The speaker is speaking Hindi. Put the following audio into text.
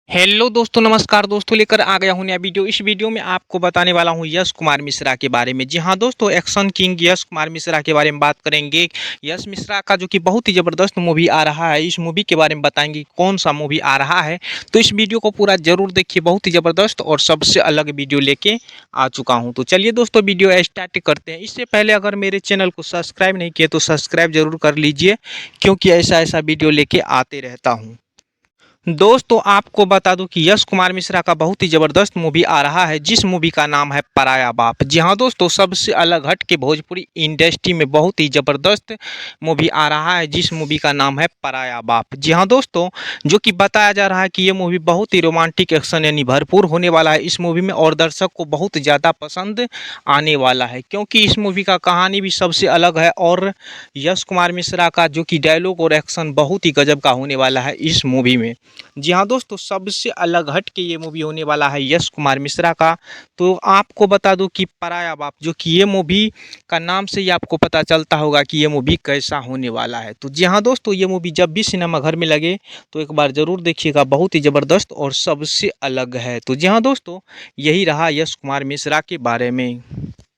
हेलो दोस्तों, नमस्कार दोस्तों। लेकर आ गया हूँ नया वीडियो। इस वीडियो में आपको बताने वाला हूँ यश कुमार मिश्रा के बारे में। जी हाँ दोस्तों, एक्शन किंग यश कुमार मिश्रा के बारे में बात करेंगे। यश मिश्रा का जो कि बहुत ही ज़बरदस्त मूवी आ रहा है, इस मूवी के बारे में बताएंगे कौन सा मूवी आ रहा है। तो इस वीडियो को पूरा जरूर देखिए, बहुत ही ज़बरदस्त और सबसे अलग वीडियो लेके आ चुका हूँ। तो चलिए दोस्तों, वीडियो स्टार्ट करते हैं। इससे पहले अगर मेरे चैनल को सब्सक्राइब नहीं किए तो सब्सक्राइब जरूर कर लीजिए, क्योंकि ऐसा ऐसा वीडियो लेके आते रहता हूँ। दोस्तों, आपको बता दूं कि यश कुमार मिश्रा का बहुत ही ज़बरदस्त मूवी आ रहा है, जिस मूवी का नाम है पराया बाप। जी हाँ दोस्तों, सबसे अलग हट के भोजपुरी इंडस्ट्री में बहुत ही ज़बरदस्त मूवी आ रहा है, जिस मूवी का नाम है पराया बाप। जी हाँ दोस्तों, जो कि बताया जा रहा है कि ये मूवी बहुत ही रोमांटिक एक्शन यानी भरपूर होने वाला है इस मूवी में, और दर्शक को बहुत ज़्यादा पसंद आने वाला है, क्योंकि इस मूवी का कहानी भी सबसे अलग है। और यश कुमार मिश्रा का जो कि डायलॉग और एक्शन बहुत ही गजब का होने वाला है इस मूवी में। जी हाँ दोस्तों, सबसे अलग हट के ये मूवी होने वाला है यश कुमार मिश्रा का। तो आपको बता दूं कि पराया बाप, जो कि ये मूवी का नाम से ही आपको पता चलता होगा कि ये मूवी कैसा होने वाला है। तो जी हाँ दोस्तों, ये मूवी जब भी सिनेमा घर में लगे तो एक बार ज़रूर देखिएगा, बहुत ही ज़बरदस्त और सबसे अलग है। तो जी हाँ दोस्तों, यही रहा यश कुमार मिश्रा के बारे में।